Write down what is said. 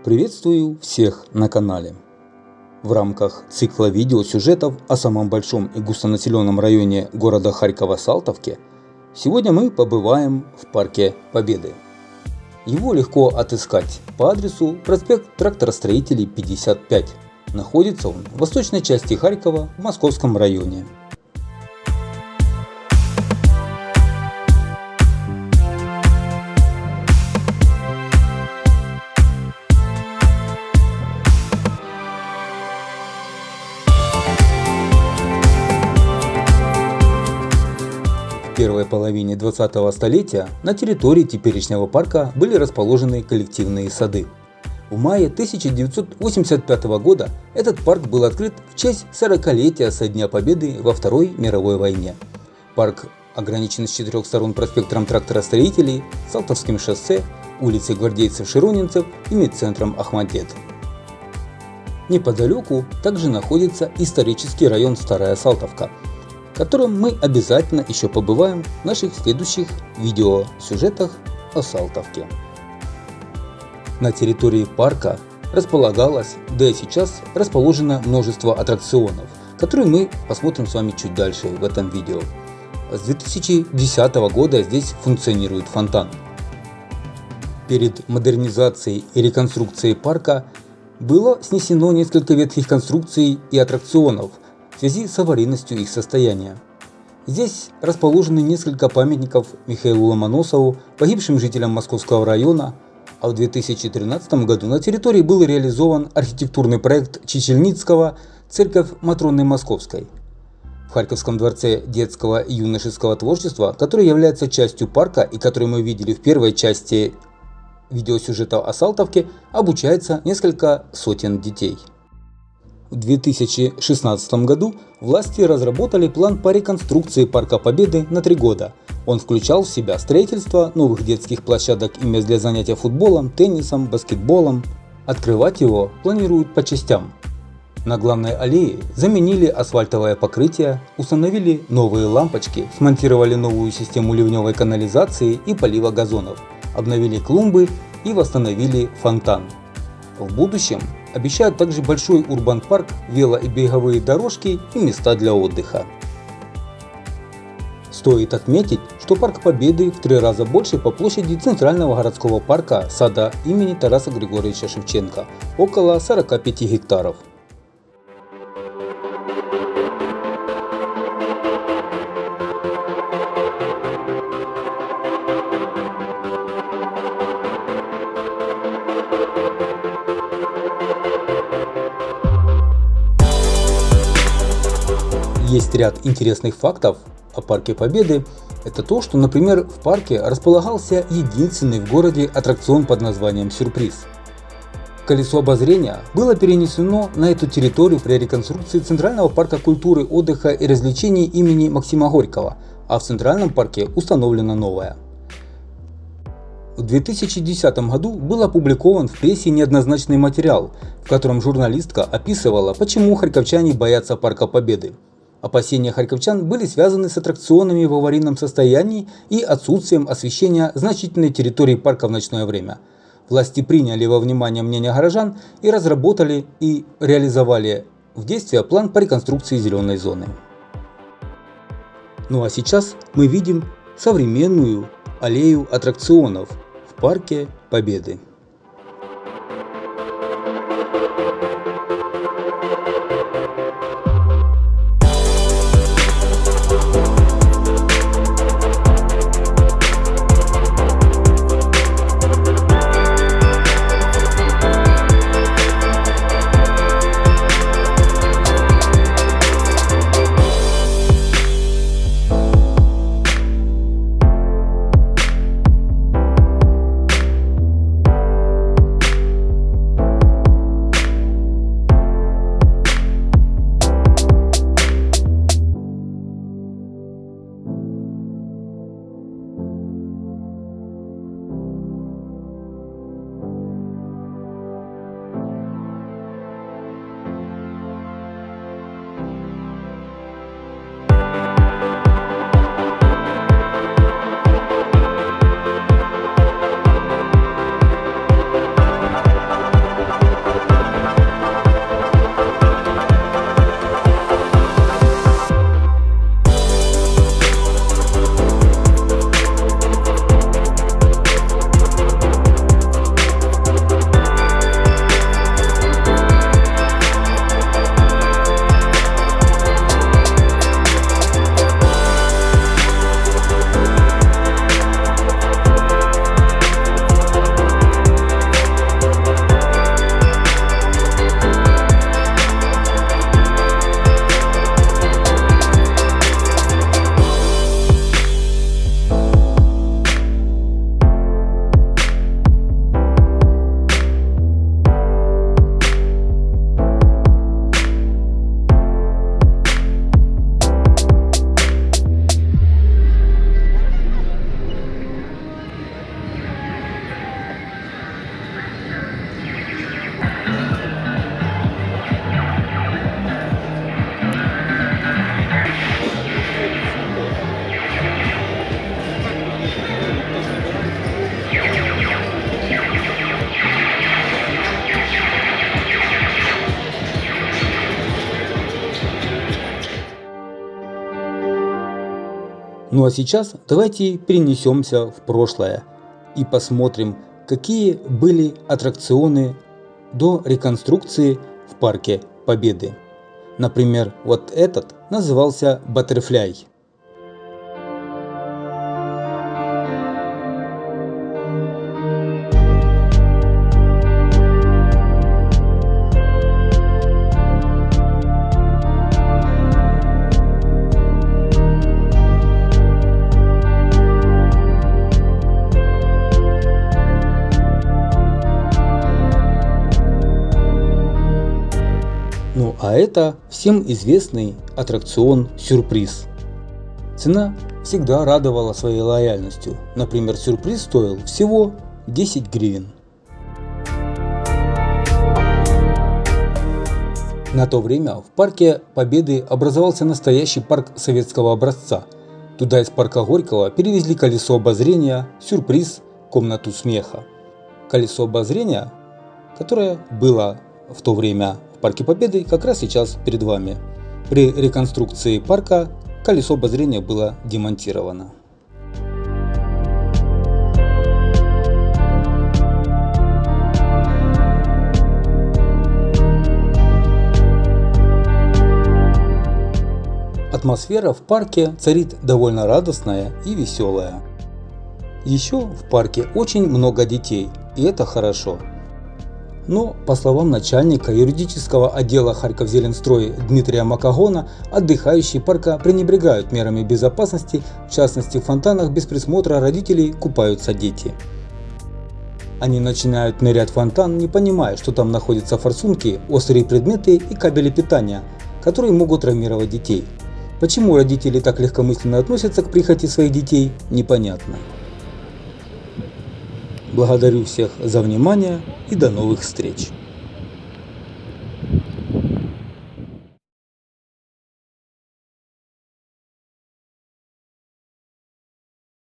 Приветствую всех на канале. В рамках цикла видеосюжетов о самом большом и густонаселенном районе города Харькова Салтовке сегодня мы побываем в Парке Победы. Его легко отыскать по адресу проспект Тракторостроителей, 55. Находится он в восточной части Харькова в Московском районе. В первой половине 20-го столетия на территории теперешнего парка были расположены коллективные сады. В мае 1985 года этот парк был открыт в честь 40-летия со Дня Победы во Второй мировой войне. Парк ограничен с 4 сторон проспектом Тракторостроителей, Салтовским шоссе, улицей Гвардейцев-Широнинцев и медцентром Ахмадет. Неподалеку также находится исторический район Старая Салтовка, в котором мы обязательно еще побываем в наших следующих видеосюжетах о Салтовке. На территории парка располагалось, да и сейчас расположено множество аттракционов, которые мы посмотрим с вами чуть дальше в этом видео. С 2010 года здесь функционирует фонтан. Перед модернизацией и реконструкцией парка было снесено несколько ветхих конструкций и аттракционов в связи с аварийностью их состояния. Здесь расположены несколько памятников Михаилу Ломоносову, погибшим жителям Московского района, а в 2013 году на территории был реализован архитектурный проект Чечельницкого «Церковь Матроны Московской». В Харьковском дворце детского и юношеского творчества, который является частью парка и который мы видели в первой части видеосюжета о Салтовке, обучается несколько сотен детей. В 2016 году власти разработали план по реконструкции Парка Победы на 3 года. Он включал в себя строительство новых детских площадок и мест для занятия футболом, теннисом, баскетболом. Открывать его планируют по частям. На главной аллее заменили асфальтовое покрытие, установили новые лампочки, смонтировали новую систему ливневой канализации и полива газонов, обновили клумбы и восстановили фонтан. В будущем обещают также большой урбан-парк, вело- и беговые дорожки и места для отдыха. Стоит отметить, что Парк Победы в 3 раза больше по площади центрального городского парка сада имени Тараса Григорьевича Шевченко – около 45 гектаров. Есть ряд интересных фактов о Парке Победы. Это то, что, например, в парке располагался единственный в городе аттракцион под названием «Сюрприз». Колесо обозрения было перенесено на эту территорию при реконструкции Центрального парка культуры, отдыха и развлечений имени Максима Горького, а в Центральном парке установлено новое. В 2010 году был опубликован в прессе неоднозначный материал, в котором журналистка описывала, почему харьковчане боятся Парка Победы. Опасения харьковчан были связаны с аттракционами в аварийном состоянии и отсутствием освещения значительной территории парка в ночное время. Власти приняли во внимание мнение горожан и разработали и реализовали в действие план по реконструкции зеленой зоны. Ну а сейчас мы видим современную аллею аттракционов в Парке Победы. Ну а сейчас давайте перенесемся в прошлое и посмотрим, какие были аттракционы до реконструкции в Парке Победы. Например, вот этот назывался Butterfly. Ну а это всем известный аттракцион «Сюрприз». Цена всегда радовала своей лояльностью. Например, сюрприз стоил всего 10 гривен. На то время в Парке Победы образовался настоящий парк советского образца. Туда из парка Горького перевезли колесо обозрения, сюрприз, комнату смеха. Колесо обозрения, которое было в то время в Парке Победы, как раз сейчас перед вами. При реконструкции парка колесо обозрения было демонтировано. Атмосфера в парке царит довольно радостная и веселая. Еще в парке очень много детей, и это хорошо. Но, по словам начальника юридического отдела Харьковзеленстрой Дмитрия Макагона, отдыхающие парка пренебрегают мерами безопасности, в частности в фонтанах без присмотра родителей купаются дети. Они начинают нырять в фонтан, не понимая, что там находятся форсунки, острые предметы и кабели питания, которые могут травмировать детей. Почему родители так легкомысленно относятся к прихоти своих детей, непонятно. Благодарю всех за внимание и до новых встреч!